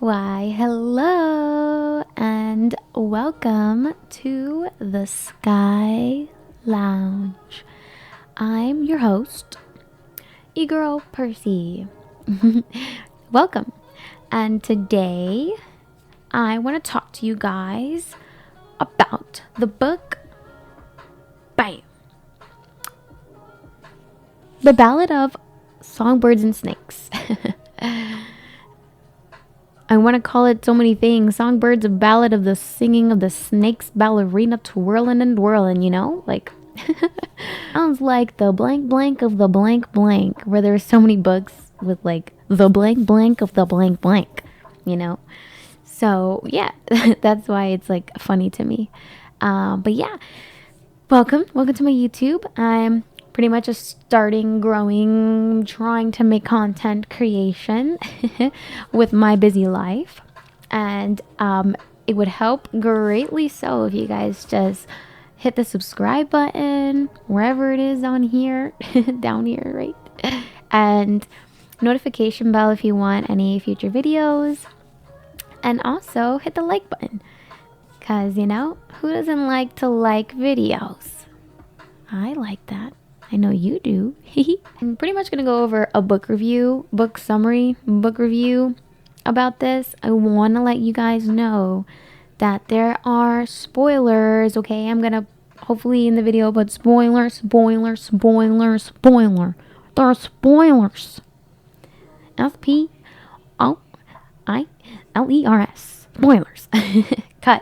Why, hello, and welcome to the Sky Lounge. I'm your host, e-girl Percy. Welcome. And today, I want to talk to you guys about the book, bam, The Ballad of Songbirds and Snakes. I want to call it so many things. Songbirds, a ballad of the singing of the snakes, ballerina twirling and whirling, Like, sounds like the blank blank of the blank blank, where there's so many books with, like, the blank blank of the blank blank. So, yeah, that's why it's, like, funny to me. But, yeah, welcome to my YouTube. I'm pretty much just starting, growing, trying to make content creation with my busy life. And it would help greatly so if you guys just hit the subscribe button wherever it is on here, down here, right? And notification bell if you want any future videos. And also hit the like button. Because, who doesn't like to like videos? I like that. I know you do. I'm pretty much going to go over a book review, book summary, book review about this. I want to let you guys know that there are spoilers, okay? I'm going to hopefully in the video put spoiler. There are spoilers. SPOILERS. Spoilers. Because,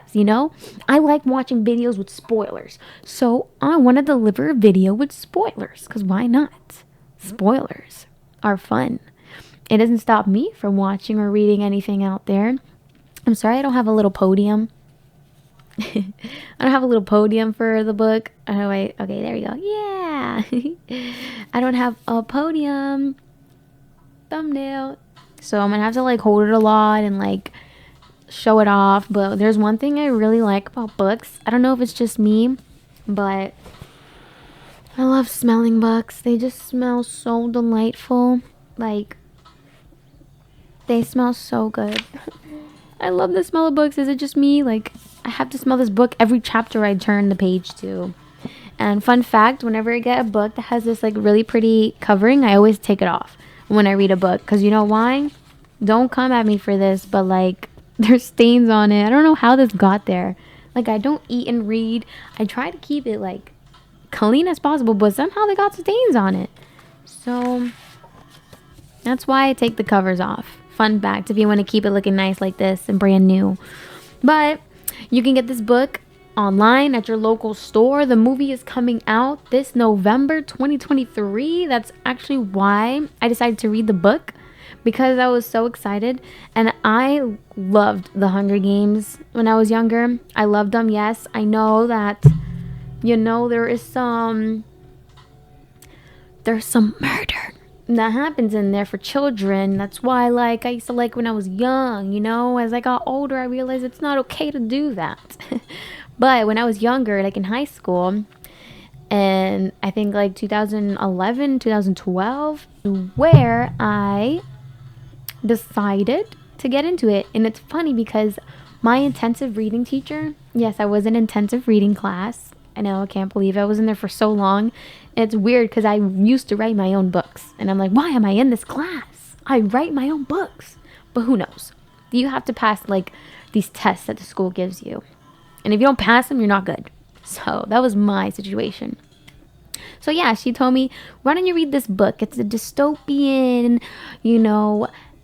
I like watching videos with spoilers. So I want to deliver a video with spoilers. Because why not? Spoilers are fun. It doesn't stop me from watching or reading anything out there. I'm sorry I don't have a little podium. I don't have a little podium for the book. Oh, wait. Okay, there we go. Yeah. I don't have a podium. Thumbnail. So I'm going to have to, hold it a lot and, show it off. But there's one thing I really like about books. I don't know if it's just me, but I love smelling books. They just smell so delightful. They smell so good. I love the smell of books. Is it just me? I have to smell this book every chapter I turn the page to. And fun fact, whenever I get a book that has this really pretty covering, I always take it off when I read a book. Because you know why? Don't come at me for this, but there's stains on it. I don't know how this got there. I don't eat and read. I try to keep it clean as possible, but somehow they got stains on it. So that's why I take the covers off. Fun fact, if you want to keep it looking nice like this and brand new. But you can get this book online at your local store. The movie is coming out this November 2023. That's actually why I decided to read the book, because I was so excited. And I loved The Hunger Games when I was younger. I loved them. Yes, I know that, there's some murder that happens in there for children. That's why, I used to when I was young, as I got older, I realized it's not okay to do that. But when I was younger, in high school, and I think 2011, 2012, where I decided to get into it. And it's funny because my intensive reading teacher, yes, I was in intensive reading class. I know, I can't believe I was in there for so long. And it's weird because I used to write my own books. And I'm like, why am I in this class? I write my own books. But who knows? You have to pass these tests that the school gives you. And if you don't pass them, you're not good. So that was my situation. So yeah, she told me, why don't you read this book? It's a dystopian,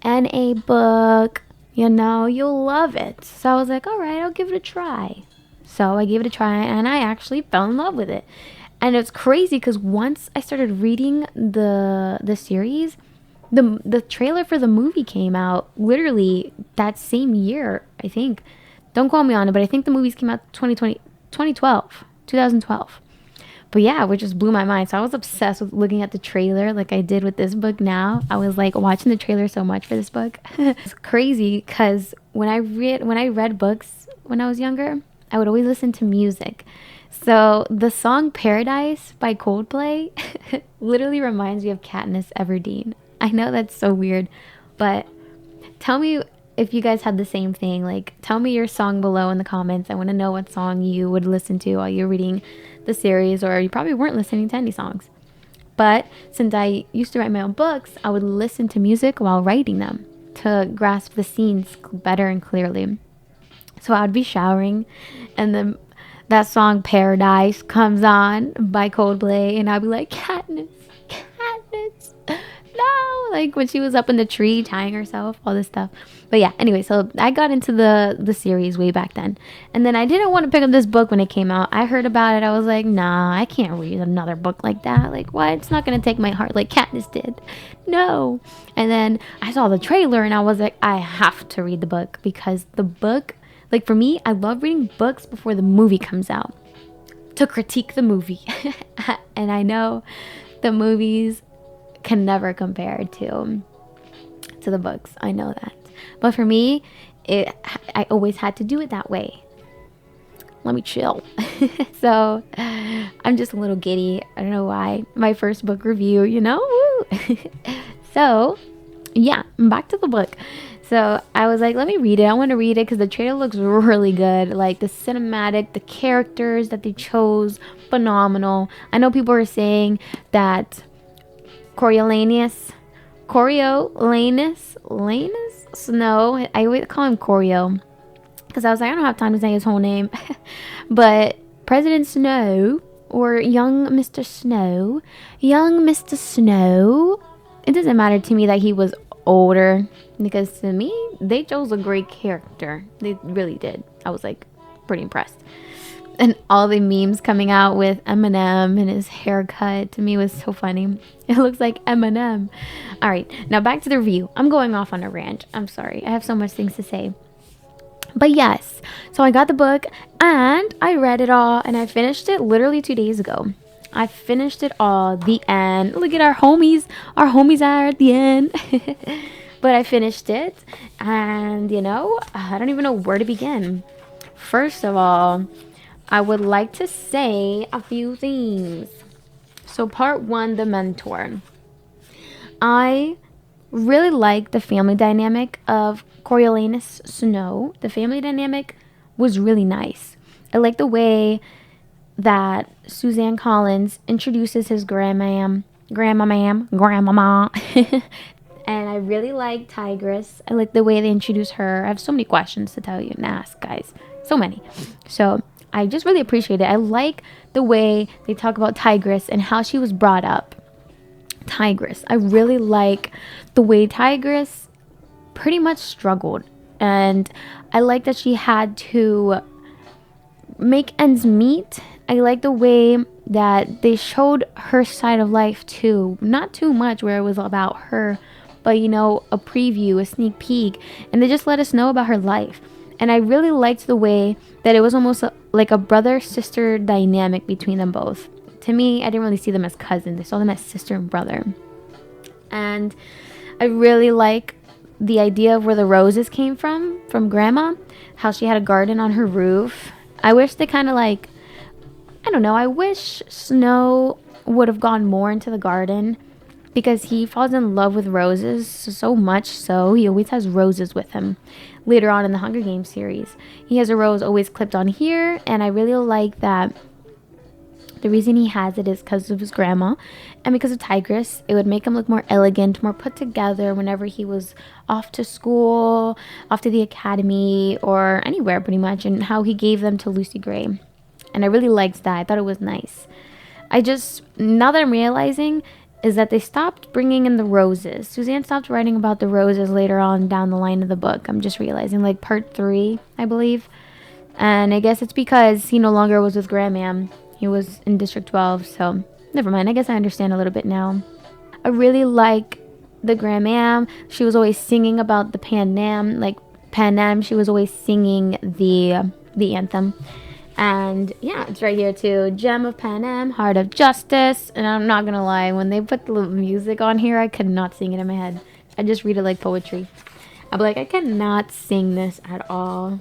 NA book, you'll love it. So I was like, all right, I'll give it a try. So I gave it a try, and I actually fell in love with it. And it's crazy because once I started reading the series, the trailer for the movie came out literally that same year, I think. Don't quote me on it, but I think the movies came out 2012. But yeah, which just blew my mind. So I was obsessed with looking at the trailer like I did with this book now. I was watching the trailer so much for this book. It's crazy because when I read books when I was younger, I would always listen to music. So the song Paradise by Coldplay literally reminds me of Katniss Everdeen. I know that's so weird, but tell me if you guys had the same thing. Like, tell me your song below in the comments. I want to know what song you would listen to while you're reading the series, or you probably weren't listening to any songs. But since I used to write my own books, I would listen to music while writing them to grasp the scenes better and clearly. So I would be showering, and then that song Paradise comes on by Coldplay, and I'd be like, Katniss, Katniss, no, like when she was up in the tree tying herself, all this stuff. But yeah, anyway, so I got into the series way back then, and then I didn't want to pick up this book when it came out. I heard about it, I was like, nah, I can't read another book like that. Like, what? It's not gonna take my heart like Katniss did. No. And then I saw the trailer, and I was like, I have to read the book, because the book, like, for me, I love reading books before the movie comes out to critique the movie. And I know the movies can never compare to the books. I know that. But for me, I always had to do it that way. Let me chill. So I'm just a little giddy. I don't know why. My first book review, you know? So yeah, back to the book. So I was like, let me read it. I want to read it because the trailer looks really good. Like the cinematic, the characters that they chose, phenomenal. I know people are saying that Coriolanus Snow. I always call him Corio because I was like, I don't have time to say his whole name. But President Snow, or young Mr. Snow, it doesn't matter to me that he was older, because to me they chose a great character. They really did. I was like pretty impressed. And all the memes coming out with Eminem and his haircut, to me, was so funny. It looks like Eminem. All right, now back to the review. I'm going off on a rant. I'm sorry. I have so much things to say. But yes, so I got the book and I read it all, and I finished it literally 2 days ago. I finished it all, the end. Look at our homies. Our homies are at the end. But I finished it, and you know, I don't even know where to begin. First of all, I would like to say a few things. So part 1, the mentor. I really like the family dynamic of Coriolanus Snow. The family dynamic was really nice. I like the way that Suzanne Collins introduces his grandma. And I really like Tigress. I like the way they introduce her. I have so many questions to tell you and ask, guys. So many. So I just really appreciate it. I like the way they talk about Tigress and how she was brought up. Tigress. I really like the way Tigress pretty much struggled. And I like that she had to make ends meet. I like the way that they showed her side of life too. Not too much where it was about her, but you know, a preview, a sneak peek. And they just let us know about her life. And I really liked the way that it was almost like a brother-sister dynamic between them both. To me, I didn't really see them as cousins. I saw them as sister and brother. And I really like the idea of where the roses came from Grandma. How she had a garden on her roof. I wish they kind of like, I don't know, I wish Snow would have gone more into the garden, because he falls in love with roses so much so he always has roses with him. Later on in the Hunger Games series, he has a rose always clipped on here, and I really like that. The reason he has it is because of his grandma, and because of Tigress. It would make him look more elegant, more put together whenever he was off to school, off to the academy, or anywhere pretty much, and how he gave them to Lucy Gray. And I really liked that. I thought it was nice. Now that I'm realizing, is that they stopped bringing in the roses. Suzanne stopped writing about the roses later on down the line of the book. I'm just realizing, like part 3, I believe. And I guess it's because he no longer was with Grandmam. He was in District 12, so never mind. I guess I understand a little bit now. I really like the Grandmam. She was always singing about the Pan Am. She was always singing the anthem. And yeah, it's right here too. Gem of Pan Am, Heart of Justice. And I'm not gonna lie, when they put the music on here, I could not sing it in my head. I just read it like poetry. I'd be like, I cannot sing this at all.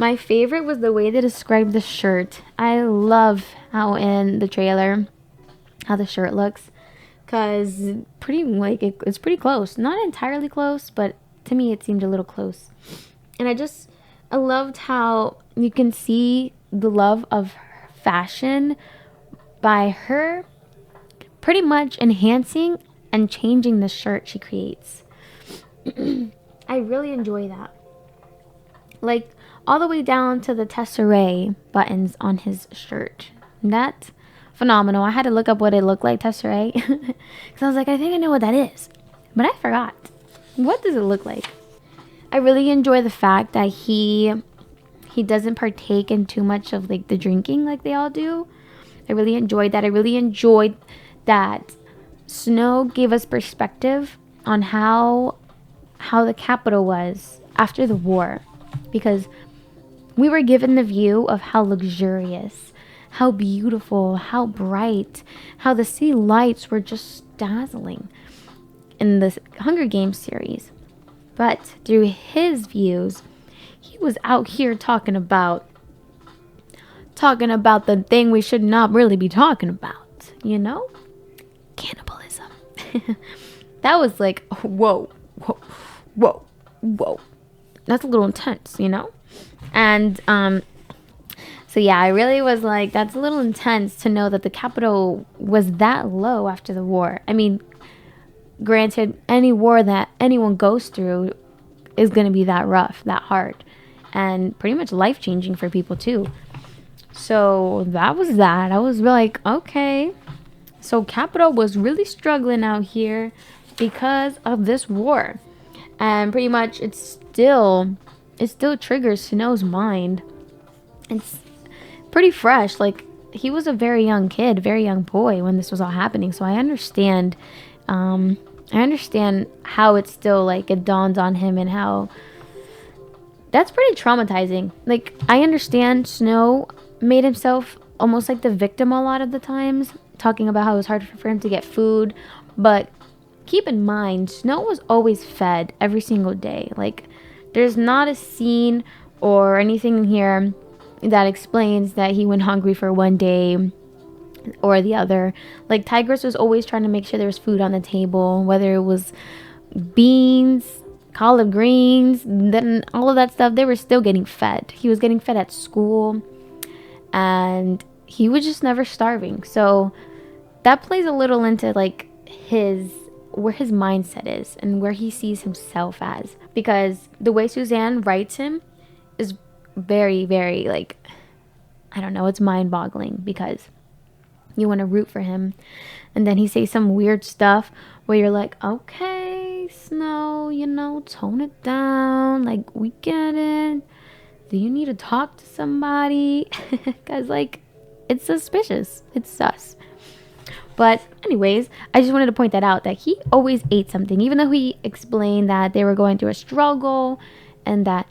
My favorite was the way they described the shirt. I love how in the trailer, how the shirt looks. Because it's pretty close. Not entirely close, but to me it seemed a little close. And I loved how you can see the love of fashion by her pretty much enhancing and changing the shirt she creates. I really enjoy that. Like, all the way down to the tesserae buttons on his shirt. That's phenomenal. I had to look up what it looked like, tesserae. Because I was like, I think I know what that is. But I forgot. What does it look like? I really enjoy the fact that he doesn't partake in too much of like the drinking like they all do. I really enjoyed that. I really enjoyed that Snow gave us perspective on how the capital was after the war, because we were given the view of how luxurious, how beautiful, how bright, how the city lights were just dazzling in the Hunger Games series. But through his views, he was out here talking about the thing we should not really be talking about, you know? Cannibalism. That was like, whoa. That's a little intense, you know? And so yeah, I really was like, that's a little intense to know that the capital was that low after the war. I mean, granted, any war that anyone goes through is going to be that rough, that hard, and pretty much life-changing for people too. So that was that. I was like, okay, so capital was really struggling out here because of this war. And pretty much it still triggers Snow's mind. It's pretty fresh. Like, he was a very young kid, very young boy when this was all happening. So I understand how it's still like it dawned on him, and how that's pretty traumatizing. Like, I understand Snow made himself almost like the victim a lot of the times, talking about how it was hard for him to get food, but keep in mind, Snow was always fed every single day. Like, there's not a scene or anything here that explains that he went hungry for one day or the other. Like, Tigress was always trying to make sure there was food on the table, whether it was beans, collard greens, then all of that stuff. They were still getting fed. He was getting fed at school, and he was just never starving. So that plays a little into like where his mindset is and where he sees himself as, because the way Suzanne writes him is very, very, like, I don't know, it's mind-boggling, because you want to root for him, and then he says some weird stuff where you're like, okay, Snow, you know, tone it down, like, we get it. Do you need to talk to somebody? Because, like, it's suspicious. It's sus. But anyways, I just wanted to point that out, that he always ate something, even though he explained that they were going through a struggle and that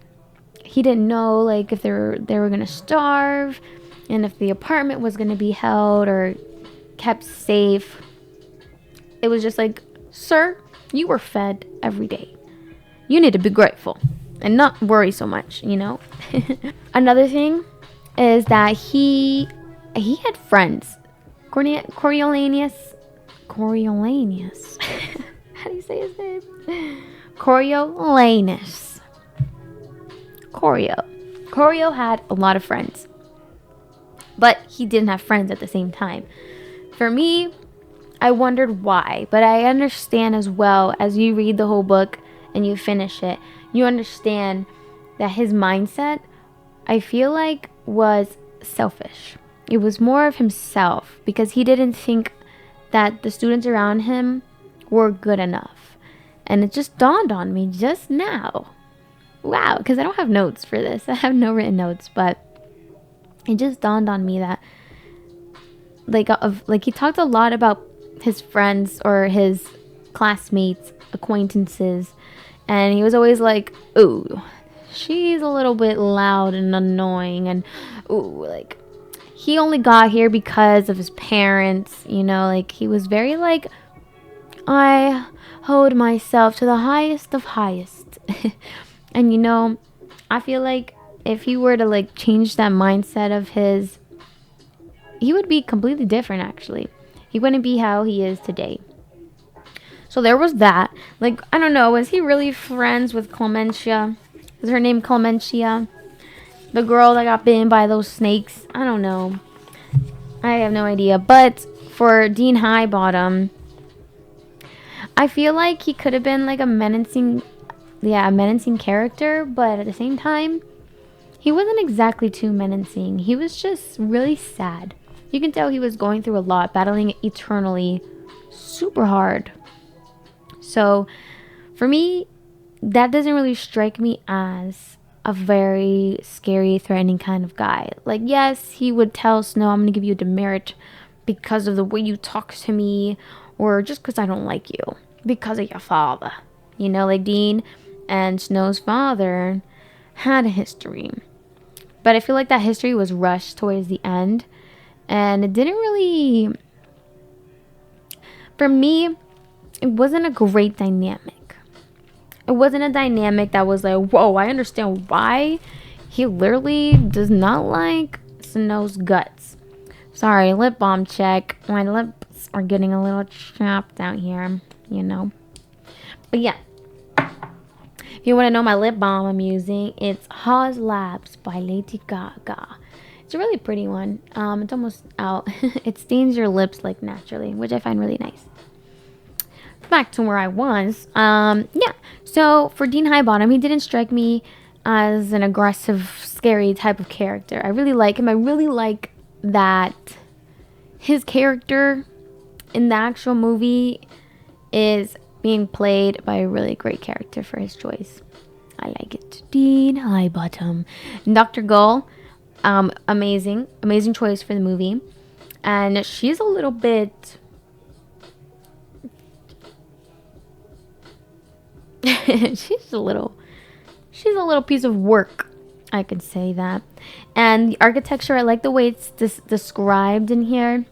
he didn't know, like, if they were going to starve and if the apartment was going to be held or kept safe. It was just like, sir, you were fed every day. You need to be grateful and not worry so much, you know? Another thing is that he had friends. Coriolanus. How do you say his name? Coriolanus. Corio had a lot of friends, but he didn't have friends at the same time. For me, I wondered why, but I understand as well, as you read the whole book and you finish it, you understand that his mindset, I feel like, was selfish. It was more of himself, because he didn't think that the students around him were good enough. And it just dawned on me just now. Wow, because I don't have notes for this. I have no written notes, but it just dawned on me that like he talked a lot about his friends or his classmates, acquaintances, and he was always like, ooh, she's a little bit loud and annoying, and ooh, like, he only got here because of his parents, you know, like, he was very like, I hold myself to the highest of highest. And, you know, I feel like if he were to, like, change that mindset of his, he would be completely different, actually. He wouldn't be how he is today. So there was that. Like, I don't know, was he really friends with Clementia? Is her name Clementia? The girl that got bitten by those snakes? I don't know. I have no idea. But for Dean Highbottom, I feel like he could have been like a menacing character, but at the same time, he wasn't exactly too menacing. He was just really sad. You can tell he was going through a lot, battling eternally super hard. So, for me, that doesn't really strike me as a very scary, threatening kind of guy. Like, yes, he would tell Snow, I'm going to give you a demerit because of the way you talk to me, or just because I don't like you, because of your father. You know, like Dean and Snow's father had a history. But I feel like that history was rushed towards the end. And it didn't really... For me, it wasn't a great dynamic. It wasn't a dynamic that was like, whoa, I understand why he literally does not like Snow's guts. Sorry, lip balm check. My lips are getting a little chapped out here, you know. But yeah. If you want to know my lip balm I'm using, it's Haws Labs by Lady Gaga. It's a really pretty one. It's almost out. It stains your lips like naturally, which I find really nice. Back to where I was. Yeah. So for Dean Highbottom, he didn't strike me as an aggressive, scary type of character. I really like him. I really like that his character in the actual movie is being played by a really great character for his choice. I like it. Dean Highbottom. Dr. Gull, amazing choice for the movie. And she's a little bit... she's a little piece of work. I could say that. And the architecture, I like the way it's described in here.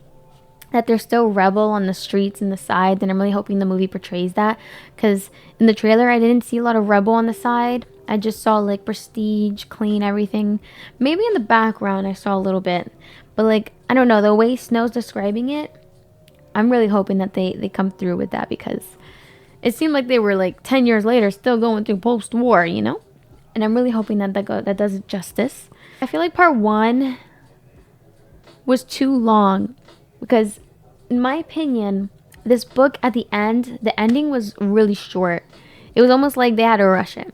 That they're still rebel on the streets and the sides, and I'm really hoping the movie portrays that, because in the trailer I didn't see a lot of rebel on the side. I just saw like prestige, clean, everything. Maybe in the background I saw a little bit, but like, I don't know, the way Snow's describing it, I'm really hoping that they come through with that, because it seemed like they were like 10 years later still going through post-war, you know. And I'm really hoping that that does it justice. I feel like part 1 was too long, because in my opinion, this book at the end, the ending was really short. It was almost like they had to rush it.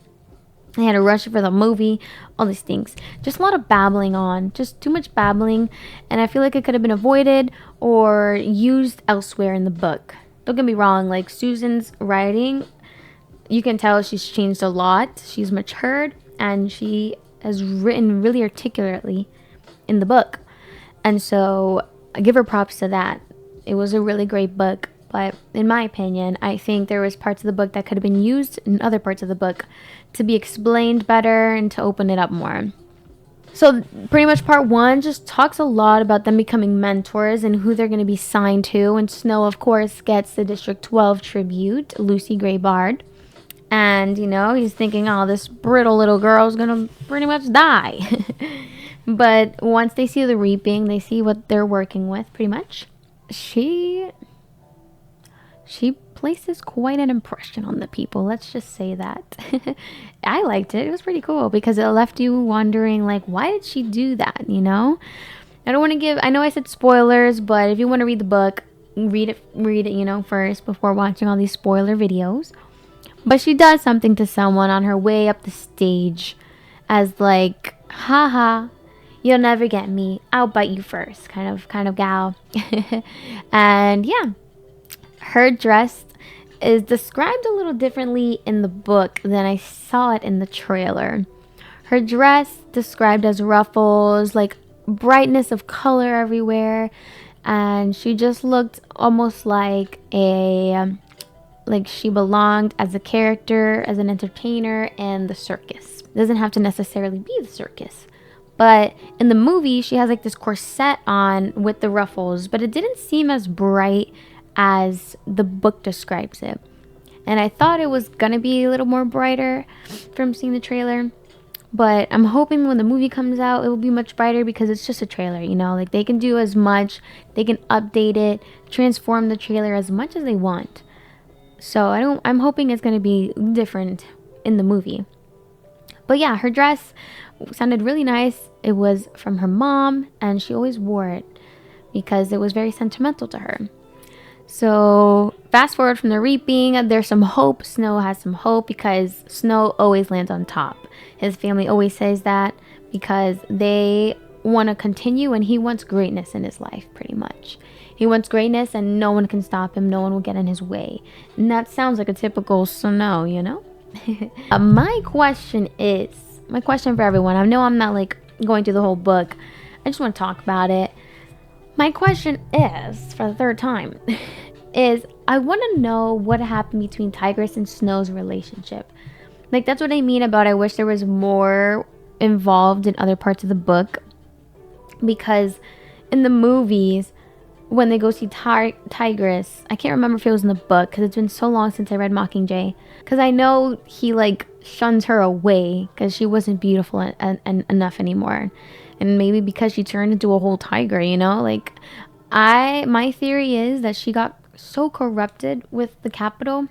They had to rush it for the movie, all these things. Just a lot of babbling on, just too much babbling, and I feel like it could have been avoided or used elsewhere in the book. Don't get me wrong, like Susan's writing, you can tell she's changed a lot. She's matured, and she has written really articulately in the book. And so I give her props to that. It was a really great book, but in my opinion, I think there was parts of the book that could have been used in other parts of the book to be explained better and to open it up more. So pretty much part 1 just talks a lot about them becoming mentors and who they're going to be signed to. And Snow, of course, gets the District 12 tribute, Lucy Gray Bard. And, you know, he's thinking, oh, this brittle little girl's going to pretty much die. But once they see the reaping, they see what they're working with, pretty much. She places quite an impression on the people. Let's just say that. I liked it. It was pretty cool because it left you wondering, like, why did she do that, you know? I don't want to give... I know I said spoilers, but if you want to read the book, read it, you know, first before watching all these spoiler videos. But she does something to someone on her way up the stage as, like, haha, you'll never get me. I'll bite you first, kind of gal. And yeah, her dress is described a little differently in the book than I saw it in the trailer. Her dress described as ruffles, like brightness of color everywhere, and she just looked almost like she belonged as a character, as an entertainer in the circus. It doesn't have to necessarily be the circus. But in the movie, she has like this corset on with the ruffles, but it didn't seem as bright as the book describes it. And I thought it was gonna be a little more brighter from seeing the trailer. But I'm hoping when the movie comes out, it will be much brighter because it's just a trailer, you know? Like, they can do as much, they can update it, transform the trailer as much as they want. So I'm hoping it's going to be different in the movie. But yeah, her dress sounded really nice. It was from her mom, and she always wore it because it was very sentimental to her. So fast forward from the reaping, there's some hope. Snow has some hope because Snow always lands on top. His family always says that because they want to continue, and he wants greatness in his life, pretty much. He wants greatness, and no one can stop him. No one will get in his way. And that sounds like a typical Snow, you know? My question for everyone. I know I'm not like going through the whole book. I just want to talk about it. My question is, for the third time, is I want to know what happened between Tigress and Snow's relationship. Like, that's what I mean about I wish there was more involved in other parts of the book. Because in the movies, when they go see Tigress, I can't remember if it was in the book because it's been so long since I read Mockingjay. Because I know he like shuns her away because she wasn't beautiful and enough anymore. And maybe because she turned into a whole tiger, you know? Like, my theory is that she got so corrupted with the capital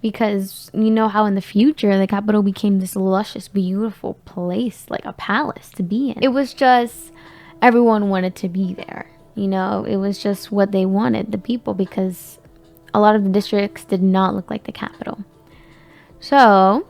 because you know how in the future the capital became this luscious, beautiful place, like a palace to be in. It was just everyone wanted to be there. You know, it was just what they wanted, the people, because a lot of the districts did not look like the capital. So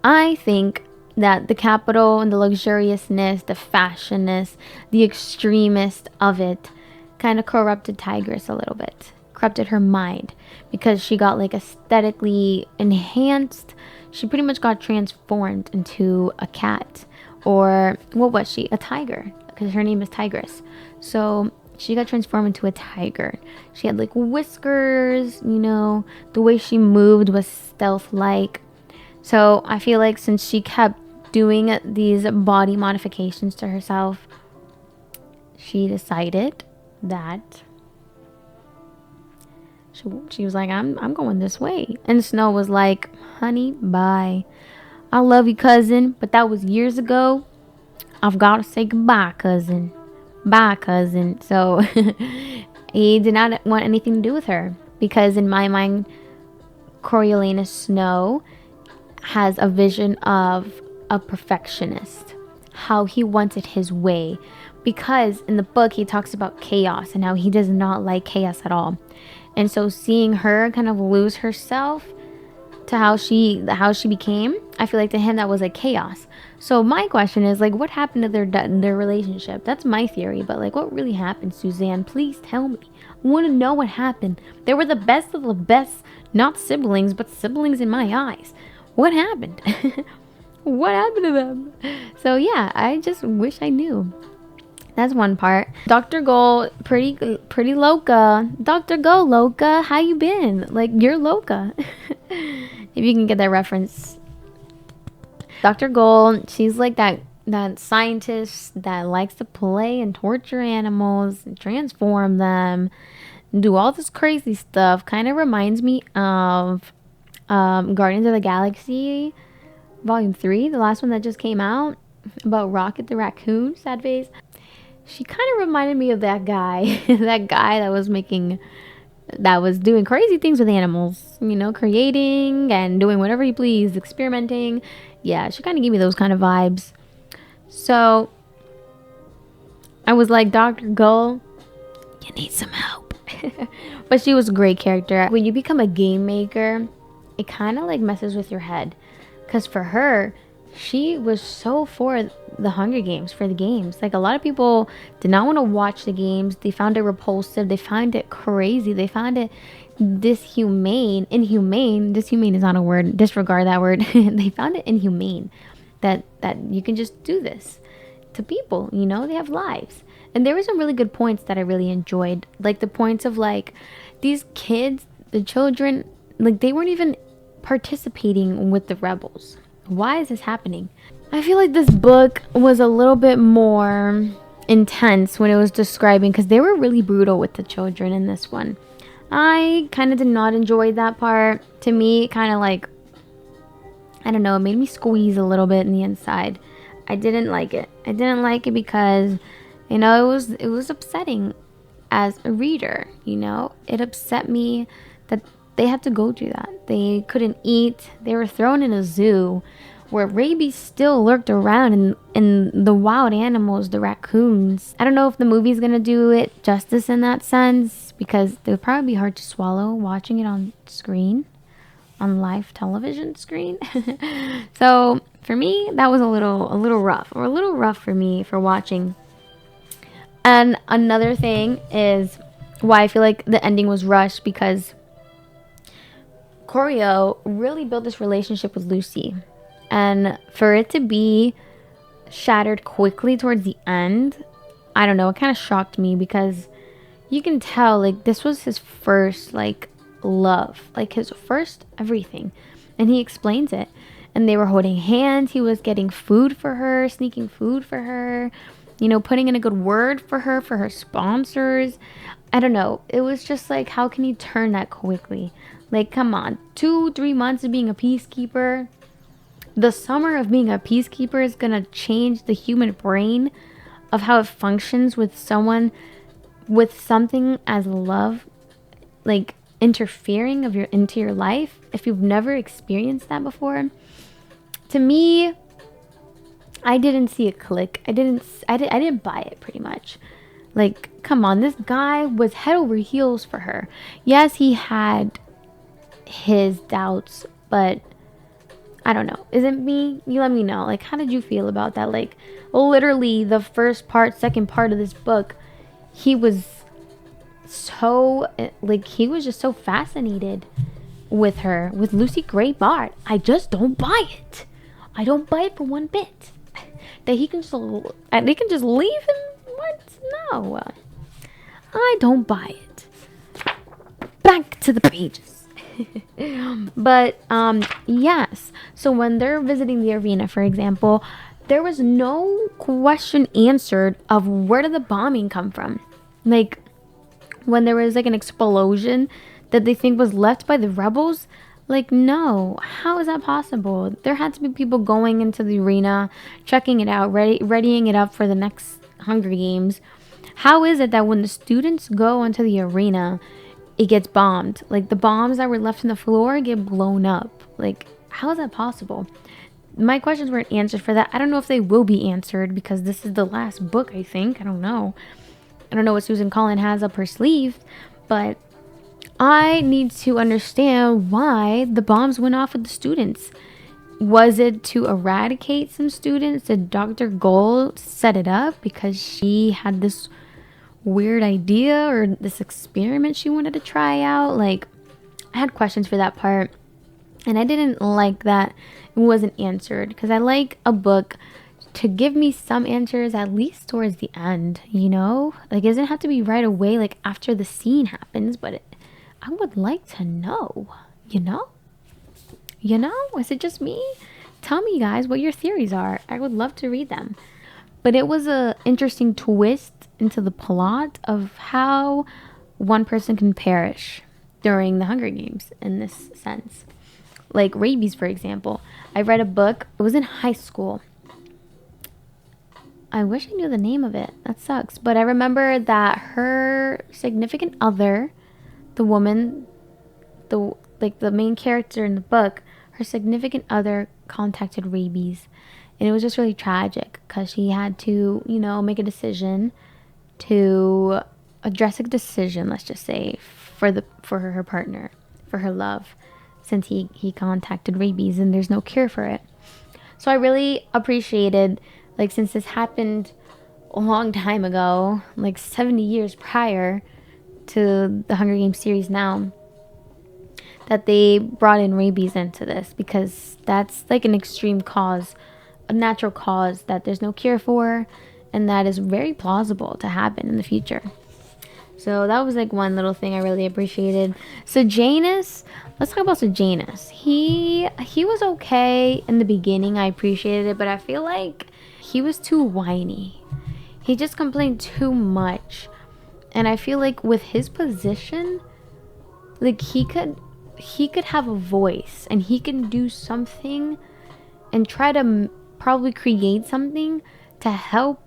I think that the capital and the luxuriousness, the fashionness, the extremist of it kind of corrupted Tigress a little bit. Corrupted her mind because she got like aesthetically enhanced. She pretty much got transformed into a cat. Or what was she? A tiger. Because her name is Tigress. So she got transformed into a tiger. She had like whiskers, you know, the way she moved was stealth-like. So I feel like since she kept doing these body modifications to herself, she decided that she was like, I'm going this way. And Snow was like, honey, bye. I love you, cousin, but that was years ago. I've got to say goodbye, cousin. Bye, cousin. So he did not want anything to do with her because in my mind, Coriolanus Snow has a vision of a perfectionist, how he wants it his way. Because in the book, he talks about chaos and how he does not like chaos at all. And so seeing her kind of lose herself to how she became, I feel like to him that was like chaos. So my question is like, what happened to their relationship? That's my theory, but like, what really happened, Suzanne? Please tell me. I want to know what happened. They were the best of the best, not siblings, but siblings in my eyes. What happened? What happened to them? So yeah, I just wish I knew. That's one part. Dr. Gold, pretty loca. Dr. Go loca, how you been? Like, you're loca. If you can get that reference. Dr. Gold, she's like that scientist that likes to play and torture animals and transform them, and do all this crazy stuff. Kind of reminds me of Guardians of the Galaxy Volume 3, the last one that just came out, about Rocket the Raccoon, sad face. She kind of reminded me of that guy, that guy that was doing crazy things with animals, you know, creating and doing whatever he pleased, experimenting. Yeah, she kind of gave me those kind of vibes. So I was like, Dr. Gull, you need some help. But she was a great character. When you become a game maker, it kind of like messes with your head. Because for her, she was so for the Hunger Games, for the games. Like, a lot of people did not want to watch the games. They found it repulsive. They found it crazy. They found it inhumane. Dishumane is not a word. Disregard that word. They found it inhumane that you can just do this to people. You know, they have lives. And there were some really good points that I really enjoyed. Like the points of like these kids, the children, like they weren't even participating with the rebels. Why is this happening? I feel like this book was a little bit more intense when it was describing, because they were really brutal with the children in this one. I kind of did not enjoy that part. To me, it kind of like, I don't know, it made me squeeze a little bit in the inside. I didn't like it. I didn't like it because, you know, it was upsetting as a reader, you know. It upset me that they had to go through that. They couldn't eat. They were thrown in a zoo where rabies still lurked around, and the wild animals, the raccoons. I don't know if the movie's gonna do it justice in that sense, because it would probably be hard to swallow watching it on screen, on live television screen. So for me, that was a little rough, or a little rough for me for watching. And another thing is why I feel like the ending was rushed, because Choreo really built this relationship with Lucy. And for it to be shattered quickly towards the end, I don't know, it kind of shocked me, because you can tell, like, this was his first, like, love, like his first everything. And he explains it. And they were holding hands. He was getting food for her, sneaking food for her, you know, putting in a good word for her sponsors. I don't know. It was just like, how can you turn that quickly? Like, come on, 2-3 months of being a peacekeeper. The summer of being a peacekeeper is gonna change the human brain of how it functions with someone, with something as love, like interfering into your life. If you've never experienced that before, to me, I didn't see a click. I didn't buy it, pretty much. Like, come on, this guy was head over heels for her. Yes, he had his doubts, but I don't know. Is it me? You let me know. Like, how did you feel about that? Like, literally the first part, second part of this book, he was so, like, he was just so fascinated with her, with Lucy Gray Bart. I just don't buy it. I don't buy it for one bit. That they can just leave him. What? No. I don't buy it. Back to the pages. But yes, so when they're visiting the arena, for example, there was no question answered of where did the bombing come from. Like, when there was like an explosion that they think was left by the rebels, like, no, how is that possible? There had to be people going into the arena, checking it out, readying it up for the next Hunger Games. How is it that when the students go into the arena, it gets bombed? Like, the bombs that were left on the floor get blown up. Like, how is that possible? My questions weren't answered for that. I don't know if they will be answered, because this is the last book, I think. I don't know what Suzanne Collins has up her sleeve, but I need to understand why the bombs went off with the students. Was it to eradicate some students? Did Dr. Gold set it up because she had this weird idea or this experiment she wanted to try out? Like, I had questions for that part, and I didn't like that it wasn't answered, because I like a book to give me some answers at least towards the end, you know? Like, it doesn't have to be right away, like after the scene happens, but I would like to know, you know? Is it just me? Tell me, guys, what your theories are. I would love to read them. But it was a interesting twist into the plot of how one person can perish during the Hunger Games in this sense. Like rabies, for example. I read a book. It was in high school. I wish I knew the name of it. That sucks. But I remember that her significant other, the woman, the main character in the book, her significant other contacted rabies. And it was just really tragic, because she had to, make a decision to a drastic decision, let's just say, for her partner, for her love, since he contacted rabies and there's no cure for it. So I really appreciated, like, since this happened a long time ago, like 70 years prior to the Hunger Games series now, that they brought in rabies into this, because that's like an extreme cause, a natural cause that there's no cure for, and that is very plausible to happen in the future. So that was like one little thing I really appreciated. So Janus, let's talk about Janus. He was okay in the beginning. I appreciated it, but I feel like he was too whiny. He just complained too much. And I feel like with his position, like he could have a voice, and he can do something and try to probably create something to help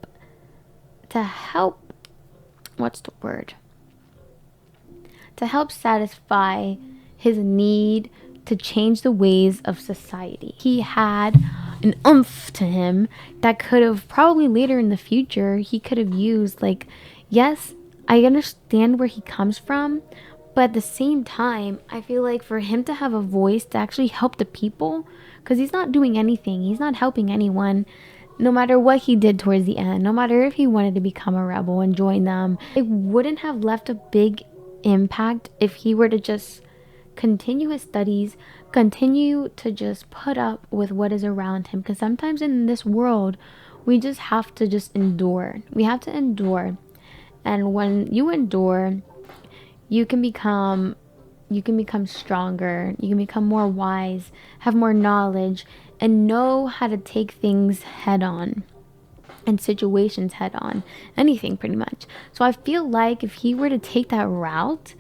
what's the word? To help satisfy his need to change the ways of society. He had an oomph to him that could have probably later in the future he could have used. Like, yes, I understand where he comes from, but at the same time, I feel like for him to have a voice to actually help the people, because he's not doing anything, he's not helping anyone, no matter what he did towards the end, no matter if he wanted to become a rebel and join them, it wouldn't have left a big impact if he were to just continue his studies, continue to just put up with what is around him. Because sometimes in this world, we just have to just endure. We have to endure. And when you endure, you can become stronger, you can become more wise, have more knowledge, and know how to take things head on and situations head on, anything pretty much. So I feel like if he were to take that route,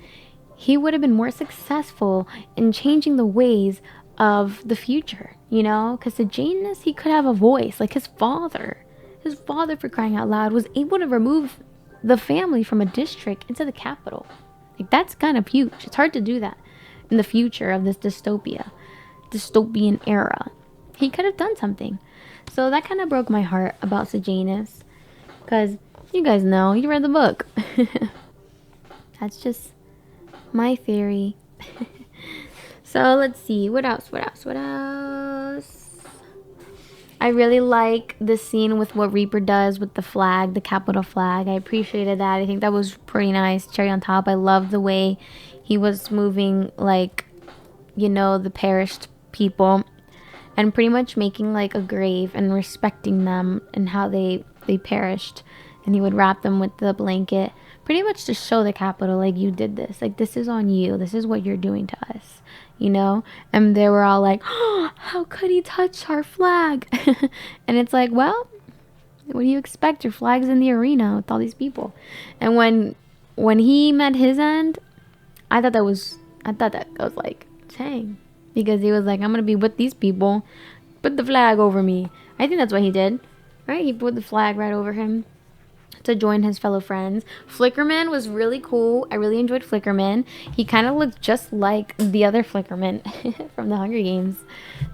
he would have been more successful in changing the ways of the future, you know? Because the Janus, he could have a voice like his father. His father, for crying out loud, was able to remove the family from a district into the capital. Like, that's kind of huge. It's hard to do that in the future of this dystopian era. He could have done something. So that kind of broke my heart about Sejanus. Because you guys know, you read the book. That's just my theory. So let's see. What else? I really like the scene with what Reaper does with the flag, the capital flag. I appreciated that. I think that was pretty nice. Cherry on top. I love the way he was moving, like, you know, the perished people, and pretty much making like a grave and respecting them and how they perished. And he would wrap them with the blanket, pretty much to show the capital, like, you did this. Like, this is on you. This is what you're doing to us. You know? And they were all like, oh, how could he touch our flag? And it's like, well, what do you expect? Your flag's in the arena with all these people. And when he met his end, I thought that was like, dang. Because he was like, I'm gonna be with these people. Put the flag over me. I think that's what he did. Right? He put the flag right over him to join his fellow friends. Flickerman was really cool. I really enjoyed Flickerman. He kind of looked just like the other Flickerman from the Hunger Games.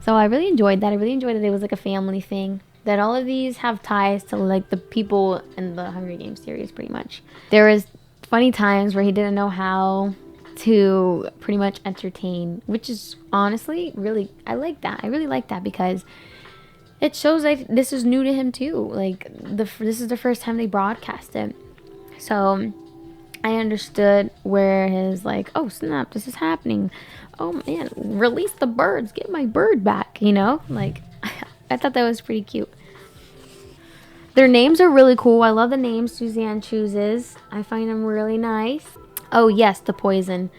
So I really enjoyed that. I really enjoyed that it was like a family thing. That all of these have ties to like the people in the Hunger Games series pretty much. There was funny times where he didn't know how to pretty much entertain, which is honestly really, I like that. I really like that because it shows like this is new to him too. Like this is the first time they broadcast it. So I understood where his like, oh snap, this is happening. Oh man, release the birds, get my bird back, you know? Like I thought that was pretty cute. Their names are really cool. I love the names Suzanne chooses. I find them really nice. Oh yes, the poison.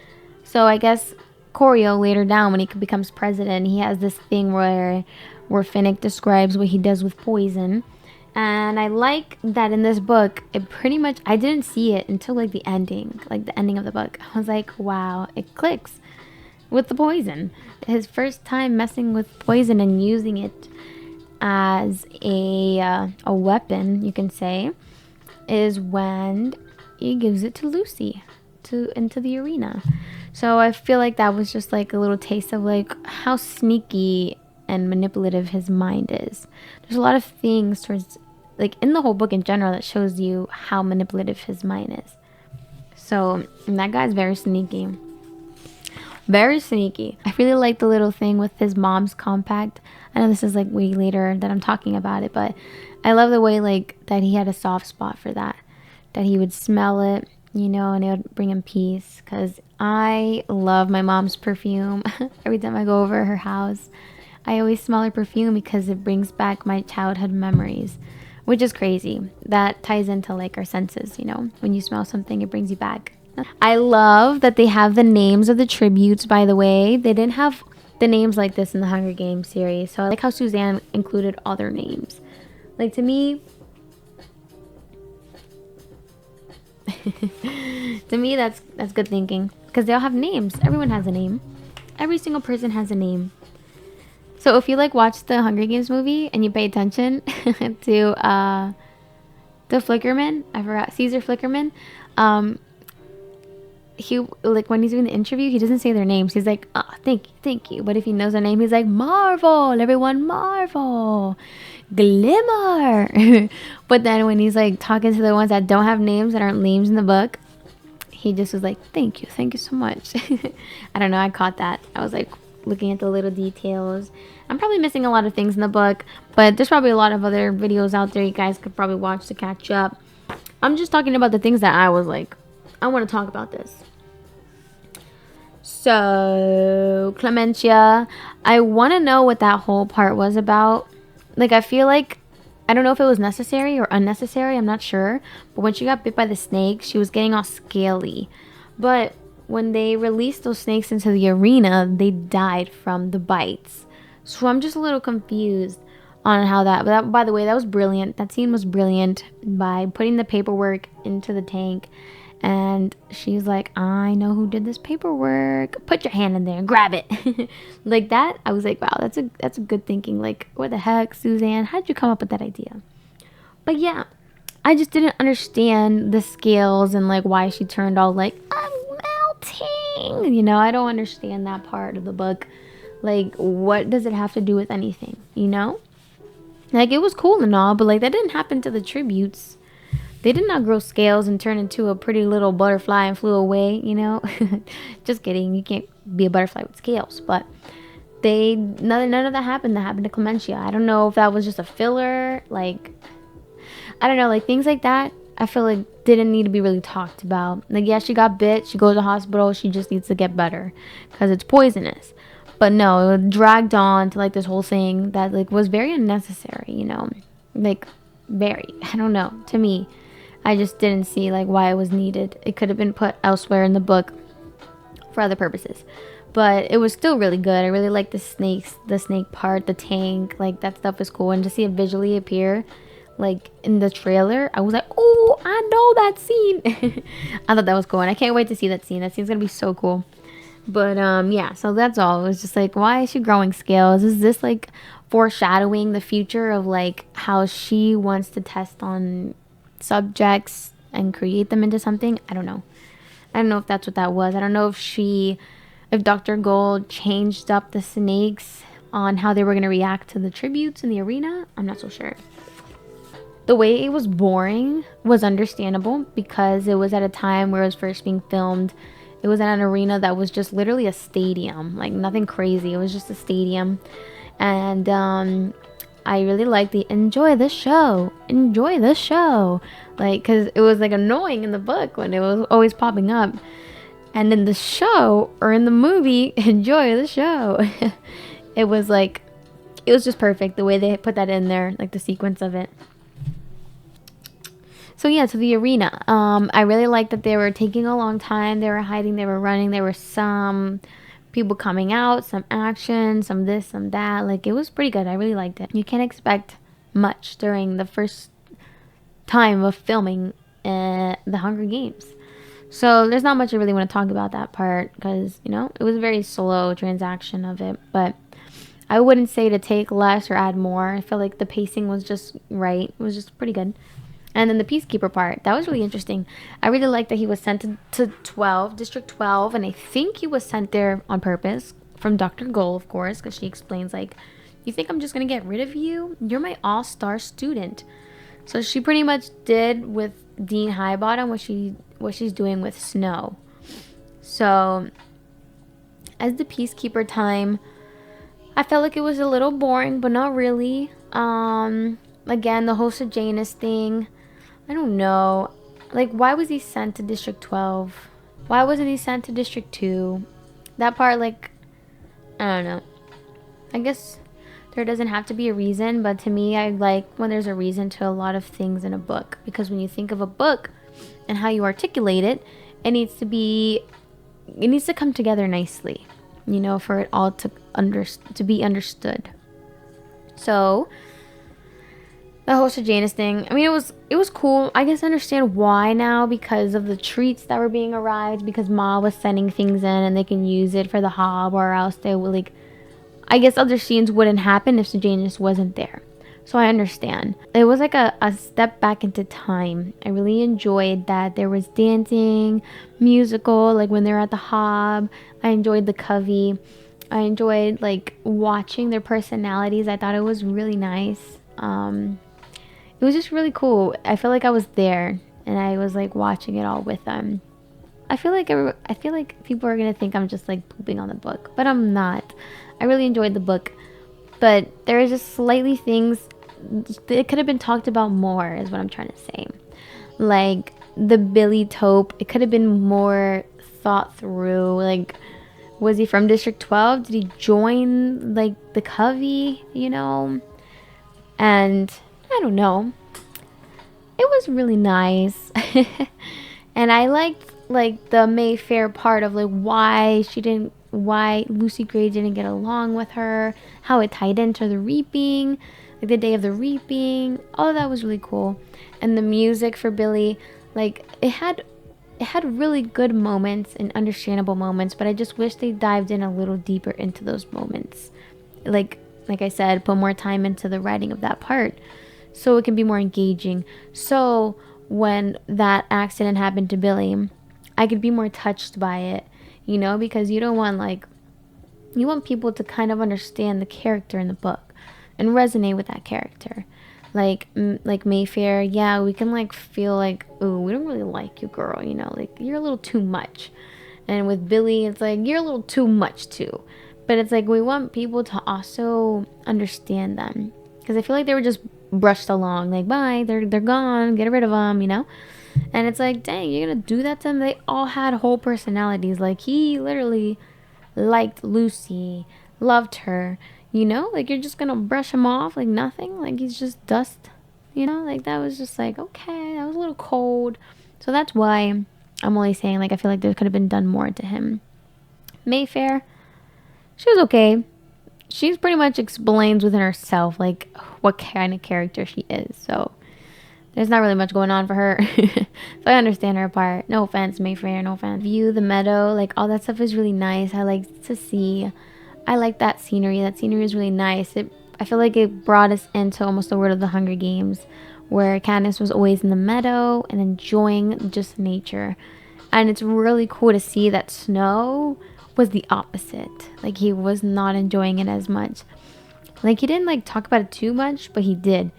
So I guess Corio later down when he becomes president, he has this thing where Finnick describes what he does with poison. And I like that in this book, it pretty much, I didn't see it until like the ending of the book. I was like, wow, it clicks with the poison. His first time messing with poison and using it as a weapon, you can say, is when he gives it to Lucy into the arena. So I feel like that was just like a little taste of like how sneaky and manipulative his mind is. There's a lot of things towards like in the whole book in general that shows you how manipulative his mind is. So that guy's very sneaky. Very sneaky. I really like the little thing with his mom's compact. I know this is like way later that I'm talking about it, but I love the way like that he had a soft spot for that. That he would smell it, you know, and it would bring him peace. Because I love my mom's perfume. Every time I go over her house, I always smell her perfume because it brings back my childhood memories. Which is crazy. That ties into like our senses, you know. When you smell something, it brings you back. I love that they have the names of the tributes, by the way. They didn't have the names like this in the Hunger Games series. So I like how Suzanne included all their names. Like, to me, that's good thinking. Because they all have names. Everyone has a name. Every single person has a name. So if you like watch the Hunger Games movie and you pay attention to the Flickerman, I forgot, Caesar Flickerman, he, like, when he's doing the interview, he doesn't say their names. He's like, oh, thank you. But if he knows their name, he's like, Marvel, everyone, Marvel, Glimmer. But then when he's like talking to the ones that don't have names, that aren't names in the book, he just was like, thank you so much. I don't know, I caught that. I was like looking at the little details. I'm probably missing a lot of things in the book, but there's probably a lot of other videos out there you guys could probably watch to catch up. I'm just talking about the things that I was like, I want to talk about this. So, Clementia, I want to know what that whole part was about. Like, I feel like, I don't know if it was necessary or unnecessary, I'm not sure. But when she got bit by the snake, she was getting all scaly. But when they released those snakes into the arena, they died from the bites. So I'm just a little confused on how that, but that, by the way, that was brilliant. That scene was brilliant by putting the paperwork into the tank. And she's like, I know who did this paperwork. Put your hand in there and grab it. Like that. I was like, wow, that's a good thinking. Like, what the heck, Suzanne? How'd you come up with that idea? But yeah, I just didn't understand the scales and like why she turned all like, I'm melting. You know, I don't understand that part of the book. Like, what does it have to do with anything? You know? Like, it was cool and all, but like that didn't happen to the tributes. They did not grow scales and turn into a pretty little butterfly and flew away, you know? Just kidding. You can't be a butterfly with scales. But none of that happened. That happened to Clementia. I don't know if that was just a filler. Like, I don't know. Like, things like that, I feel like didn't need to be really talked about. Like, yeah, she got bit. She goes to the hospital. She just needs to get better because it's poisonous. But no, it dragged on to, like, this whole thing that, like, was very unnecessary, you know? Like, very. I don't know. To me, I just didn't see like why it was needed. It could have been put elsewhere in the book for other purposes. But it was still really good. I really like the snake part, the tank, like that stuff is cool. And to see it visually appear like in the trailer, I was like, oh, I know that scene. I thought that was cool. And I can't wait to see that scene. That scene's gonna be so cool. But yeah, so that's all. It was just like, why is she growing scales? Is this like foreshadowing the future of like how she wants to test on subjects and create them into something? I don't know. I don't know if that's what that was. I don't know if Dr. Gold changed up the snakes on how they were going to react to the tributes in the arena. I'm not so sure. The way it was boring was understandable because it was at a time where it was first being filmed. It was at an arena that was just literally a stadium, like nothing crazy. It was just a stadium. And I really liked the enjoy the show, like, because it was like annoying in the book when it was always popping up, and in the show or in the movie, enjoy the show. It was like, it was just perfect the way they put that in there, like the sequence of it. So yeah, to the arena. I really liked that they were taking a long time. They were hiding, they were running, there were some people coming out, some action, some this, some that. Like, it was pretty good. I really liked it. You can't expect much during the first time of filming the Hunger Games. So there's not much I really want to talk about that part because, you know, it was a very slow transaction of it. But I wouldn't say to take less or add more. I feel like the pacing was just right. It was just pretty good. And then the Peacekeeper part, that was really interesting. I really liked that he was sent to District 12, and I think he was sent there on purpose from Dr. Gold, of course, because she explains, like, you think I'm just going to get rid of you? You're my all-star student. So she pretty much did with Dean Highbottom what she's doing with Snow. So as the Peacekeeper time, I felt like it was a little boring, but not really. Again, the whole Janus thing, I don't know. Like, why was he sent to District 12? Why wasn't he sent to District 2? That part, like, I don't know. I guess there doesn't have to be a reason, but to me, I like when there's a reason to a lot of things in a book. Because when you think of a book and how you articulate it, it needs to come together nicely, you know, for it all to be understood. So the whole Janus thing, I mean, it was cool. I guess I understand why now, because of the treats that were being arrived, because Ma was sending things in and they can use it for the Hob, or else they would, like, I guess other scenes wouldn't happen if Janus wasn't there. So I understand. It was like a step back into time. I really enjoyed that there was dancing, musical, like when they're at the Hob. I enjoyed the Covey. I enjoyed like watching their personalities. I thought it was really nice. It was just really cool. I feel like I was there and I was like watching it all with them. I feel like people are gonna think I'm just like pooping on the book, but I'm not. I really enjoyed the book, but there is just slightly things it could have been talked about more. Is what I'm trying to say. Like the Billy Tope, it could have been more thought through. Like, was he from District 12? Did he join like the Covey? You know, and I don't know. It was really nice. And I liked like the Mayfair part of like why Lucy Gray didn't get along with her, how it tied into the reaping, like the day of the reaping. All of that was really cool. And the music for Billy, like it had really good moments and understandable moments, but I just wish they dived in a little deeper into those moments. Like I said, put more time into the writing of that part so it can be more engaging. So when that accident happened to Billy, I could be more touched by it, because you don't want like you want people to kind of understand the character in the book and resonate with that character. Like Mayfair, yeah, we can like feel like, oh, we don't really like you, girl, like you're a little too much. And with Billy, it's like you're a little too much too. But it's like we want people to also understand them because I feel like they were just brushed along, like bye, they're gone, get rid of them. And it's like, dang, you're gonna do that to them? They all had whole personalities. Like he literally liked Lucy, loved her. Like you're just gonna brush him off like nothing, like he's just dust. Like that was just like, okay, that was a little cold. So that's why I'm only saying like I feel like there could have been done more to him. Mayfair, she was okay. She's pretty much explains within herself like what kind of character she is. So there's not really much going on for her. So I understand her part. No offense, Mayfair, no offense. View, the meadow, like all that stuff is really nice. I like to see. I like that scenery. That scenery is really nice. I feel like it brought us into almost the world of the Hunger Games, where Katniss was always in the meadow and enjoying just nature. And it's really cool to see that Snow was the opposite. Like he was not enjoying it as much. Like he didn't like talk about it too much, but he did.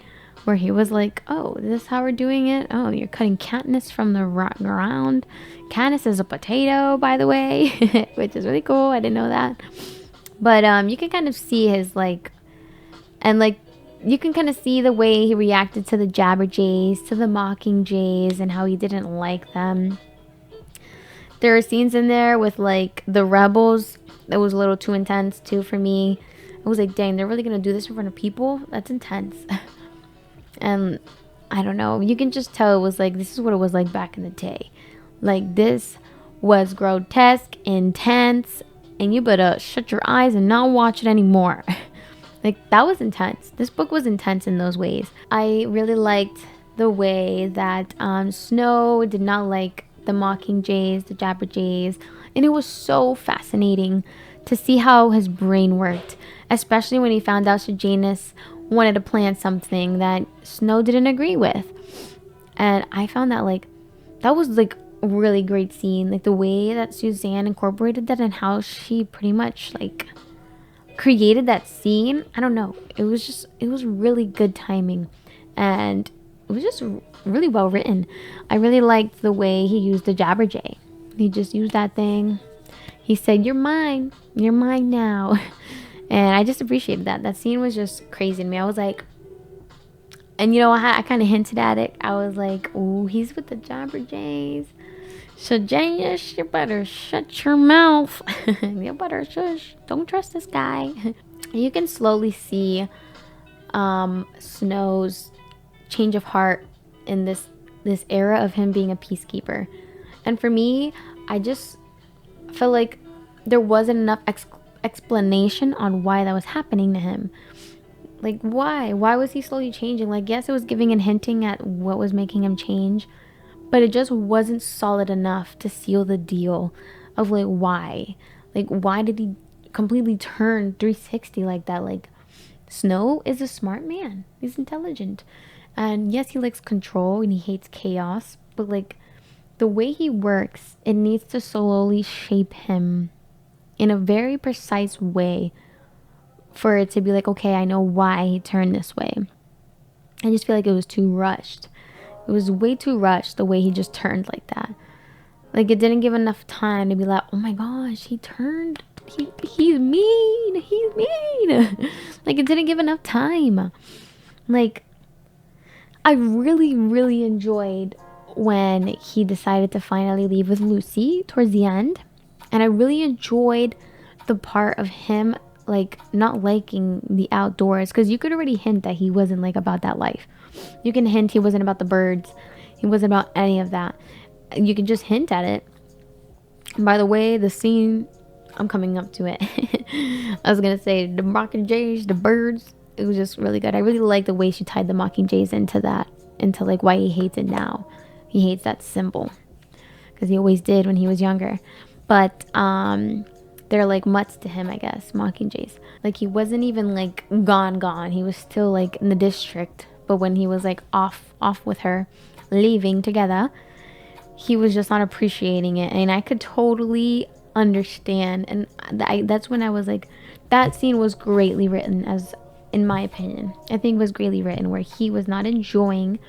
Where he was like, oh, this is how we're doing it? Oh, you're cutting Katniss from the ground. Katniss is a potato, by the way, which is really cool. I didn't know that. But you can kind of see his like, and like, you can kind of see the way he reacted to the Jabberjays, to the Mockingjays, and how he didn't like them. There are scenes in there with like the rebels that was a little too intense too for me. I was like, dang, they're really gonna do this in front of people? That's intense. And I don't know, you can just tell it was like, this is what it was like back in the day. Like this was grotesque, intense, and you better shut your eyes and not watch it anymore. Like that was intense. This book was intense in those ways. I really liked the way that Snow did not like the Mockingjays, the Jabberjays, and it was so fascinating to see how his brain worked, especially when he found out Sejanus wanted to plant something that Snow didn't agree with. And I found that like that was like a really great scene, like the way that Suzanne incorporated that and how she pretty much like created that scene. I don't know, it was really good timing, and it was just really well written. I really liked the way he used the Jabberjay. He just used that thing. He said, you're mine now. And I just appreciated that. That scene was just crazy to me. I was like, and I kind of hinted at it. I was like, ooh, he's with the Jabberjays. So, Janice, you better shut your mouth. You better shush. Don't trust this guy. You can slowly see Snow's change of heart in this era of him being a peacekeeper. And for me, I just felt like there wasn't enough explanation on why that was happening to him. Like why was he slowly changing? Like yes, it was giving and hinting at what was making him change, but it just wasn't solid enough to seal the deal of why did he completely turn 360 like that? Like Snow is a smart man. He's intelligent. And yes, he likes control and he hates chaos, but like the way he works, it needs to slowly shape him in a very precise way for it to be like, okay, I know why he turned this way. I just feel like it was too rushed. It was way too rushed the way he just turned like that. Like it didn't give enough time to be like, oh my gosh, he turned. He's mean. He's mean. Like it didn't give enough time. Like I really, really enjoyed when he decided to finally leave with Lucy towards the end. And I really enjoyed the part of him like not liking the outdoors, because you could already hint that he wasn't like about that life. You can hint he wasn't about the birds. He wasn't about any of that. You can just hint at it. And by the way, the scene, I'm coming up to it. I was gonna say the mockingjays, the birds. It was just really good. I really like the way she tied the mockingjays into that, into like why he hates it now. He hates that symbol because he always did when he was younger. But they're like mutts to him, I guess, mockingjays. Like he wasn't even like gone. He was still like in the district. But when he was like off with her, leaving together, he was just not appreciating it. And I could totally understand. And that's when I was like, that scene was greatly written, as in my opinion. I think it was greatly written, where he was not enjoying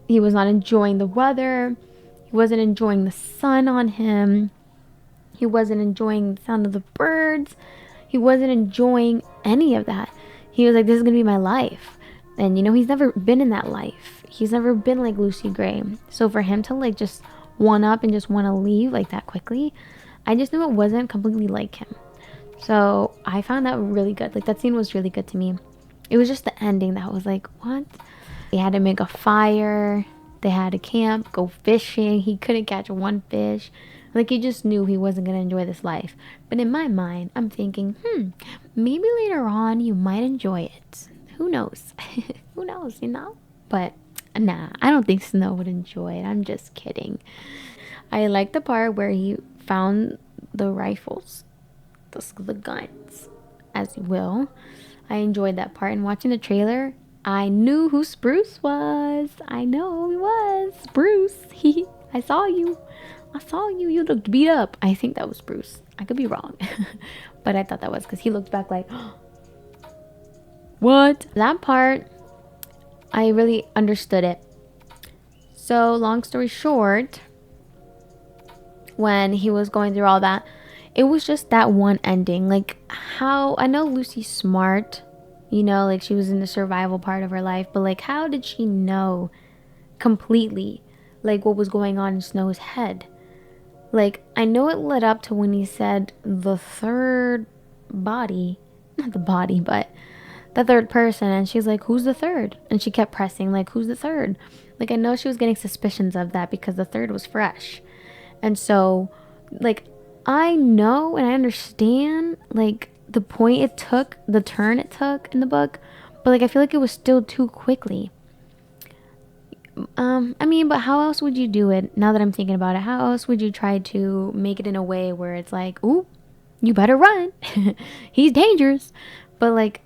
the weather. He wasn't enjoying the sun on him. He wasn't enjoying the sound of the birds. He wasn't enjoying any of that. He was like, this is going to be my life. And, you know, he's never been in that life. He's never been like Lucy Gray. So for him to like just one up and just want to leave like that quickly, I just knew it wasn't completely like him. So I found that really good. Like that scene was really good to me. It was just the ending that was like, what? They had to make a fire. They had to camp, go fishing. He couldn't catch one fish. Like he just knew he wasn't going to enjoy this life. But in my mind, I'm thinking, maybe later on you might enjoy it. Who knows? Who knows, you know? But nah, I don't think Snow would enjoy it. I'm just kidding. I like the part where he found the rifles, the guns, as you will. I enjoyed that part. And watching the trailer, I knew who Spruce was. I know he was. Spruce. I saw you. You looked beat up. I think that was Bruce. I could be wrong. But I thought that was because he looked back like, what? That part, I really understood it. So long story short, when he was going through all that, it was just that one ending. Like how, I know Lucy's smart, you know, like she was in the survival part of her life, but like how did she know completely like what was going on in Snow's head? Like, I know it led up to when he said the third body, not the body, but the third person. And she's like, who's the third? And she kept pressing, like, who's the third? Like, I know she was getting suspicions of that because the third was fresh. And so, like, I know and I understand, like, the point it took, the turn it took in the book. But, like, I feel like it was still too quickly. I mean, but how else would you do it? Now that I'm thinking about it, how else would you try to make it in a way where it's like, ooh, you better run. He's dangerous. But like,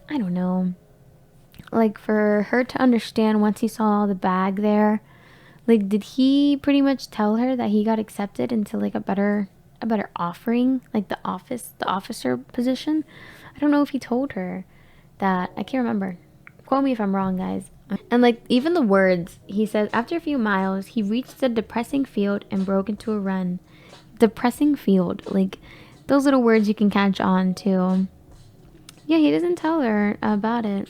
I don't know. Like for her to understand once he saw the bag there, like, did he pretty much tell her that he got accepted into like a better offering, like the officer position? I don't know if he told her that. I can't remember. Quote me if I'm wrong, guys. And like even the words, he says, after a few miles, he reached a depressing field and broke into a run. Depressing field, like those little words you can catch on to. Yeah, he doesn't tell her about it,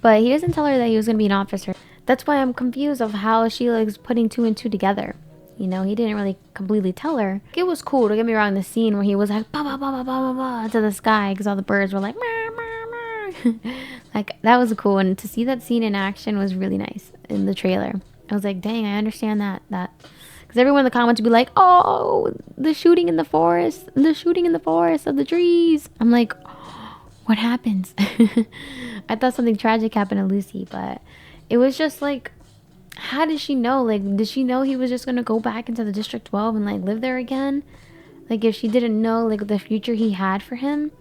but he doesn't tell her that he was gonna be an officer. That's why I'm confused of how she likes putting two and two together. You know, he didn't really completely tell her. It was cool, don't get me wrong, the scene where he was like, ba ba ba ba ba ba ba to the sky because all the birds were like, meh, meh, meh. Like, that was cool. And to see that scene in action was really nice in the trailer. I was like, dang, I understand that. Because everyone in the comments would be like, oh, the shooting in the forest of the trees. I'm like, oh, what happens? I thought something tragic happened to Lucy, but it was just like, how did she know? Like, did she know he was just going to go back into the District 12 and like live there again? Like, if she didn't know like the future he had for him,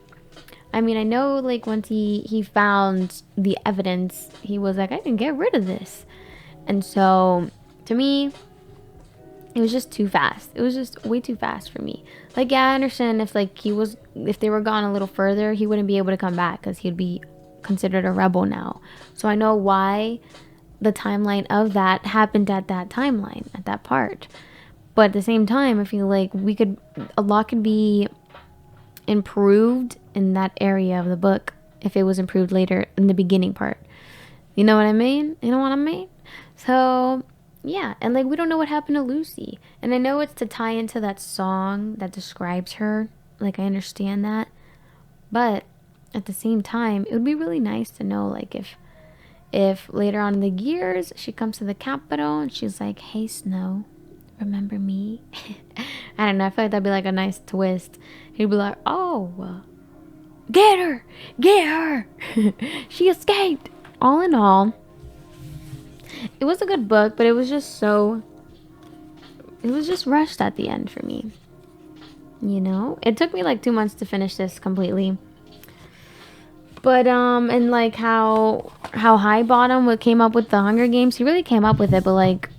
I mean, I know like once he found the evidence, he was like, I can get rid of this. And so to me, it was just too fast. It was just way too fast for me. Like, yeah, I understand if like if they were gone a little further, he wouldn't be able to come back because he'd be considered a rebel now. So I know why the timeline of that happened at that timeline, at that part. But at the same time, I feel like a lot could be improved in that area of the book if it was improved later in the beginning part. You know what I mean? You know what I mean? So, yeah. And like, we don't know what happened to Lucy. And I know it's to tie into that song that describes her. Like, I understand that. But at the same time, it would be really nice to know, like, if later on in the years she comes to the capital and she's like, hey, Snow, remember me? I don't know. I feel like that'd be like a nice twist. He'd be like, oh, get her, get her. She escaped. All in all, it was a good book, but it was just rushed at the end for me. You know, it took me like 2 months to finish this completely. But and like how High Bottom came up with the Hunger Games, he really came up with it, but like,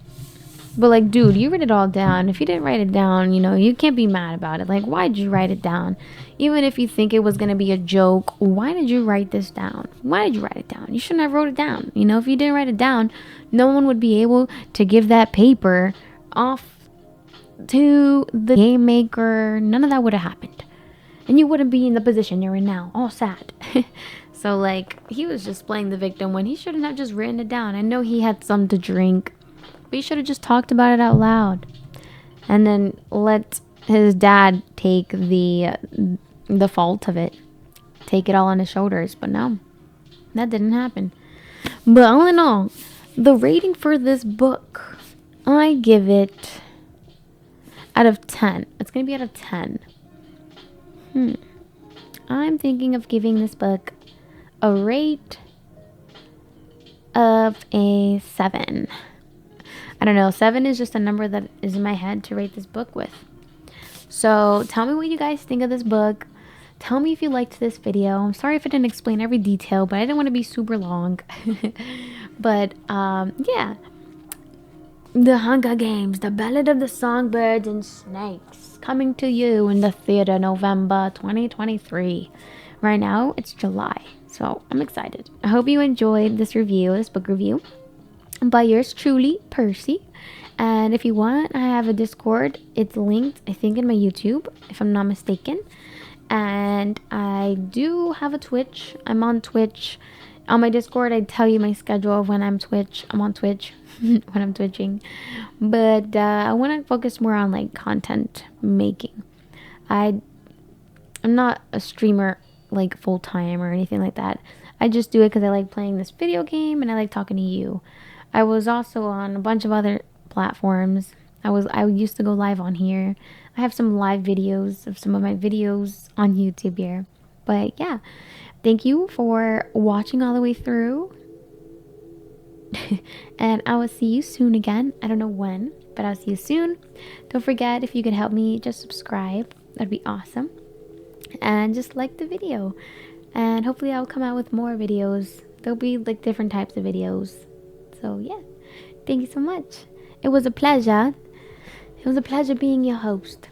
dude, you wrote it all down. If you didn't write it down, you know, you can't be mad about it. Like, why did you write it down? Even if you think it was going to be a joke, why did you write this down? Why did you write it down? You shouldn't have wrote it down. You know, if you didn't write it down, no one would be able to give that paper off to the game maker. None of that would have happened. And you wouldn't be in the position you're in now. All sad. So, like, he was just playing the victim when he shouldn't have just written it down. I know he had some to drink, but he should have just talked about it out loud. And then let his dad take the fault of it. Take it all on his shoulders. But no, that didn't happen. But all in all, the rating for this book, I give it out of 10. It's going to be out of 10. I'm thinking of giving this book a rate of a 7. I don't know. 7 is just a number that is in my head to rate this book with. So tell me what you guys think of this book. Tell me if you liked this video. I'm sorry if I didn't explain every detail, but I didn't want to be super long. But yeah. The Hunger Games, the Ballad of the Songbirds and Snakes, coming to you in the theater November 2023. Right now, it's July, so I'm excited. I hope you enjoyed this book review, by yours truly, Percy. And if you want, I have a Discord. It's linked, I think, in my YouTube, if I'm not mistaken. And I do have a Twitch. I'm on Twitch. On my Discord, I tell you my schedule of when I'm on Twitch when I'm twitching. But I want to focus more on like content making. I'm not a streamer like full time or anything like that. I just do it because I like playing this video game and I like talking to you. I was also on a bunch of other platforms. I used to go live on here. I have some live videos of some of my videos on YouTube here. But yeah, thank you for watching all the way through. And I will see you soon again. I don't know when, but I'll see you soon. Don't forget, if you could help me, just subscribe. That'd be awesome. And just like the video. And hopefully I'll come out with more videos. There'll be like different types of videos. So yeah, thank you so much. It was a pleasure. It was a pleasure being your host.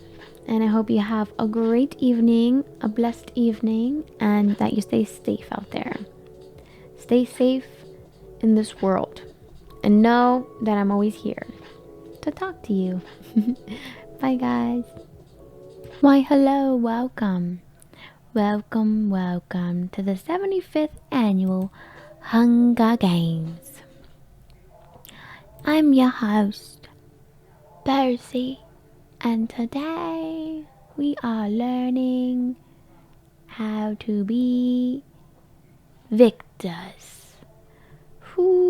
And I hope you have a great evening, a blessed evening, and that you stay safe out there. Stay safe in this world. And know that I'm always here to talk to you. Bye, guys. Why, hello, welcome. Welcome to the 75th Annual Hunger Games. I'm your host, Percy, and today we are learning how to be victors. Who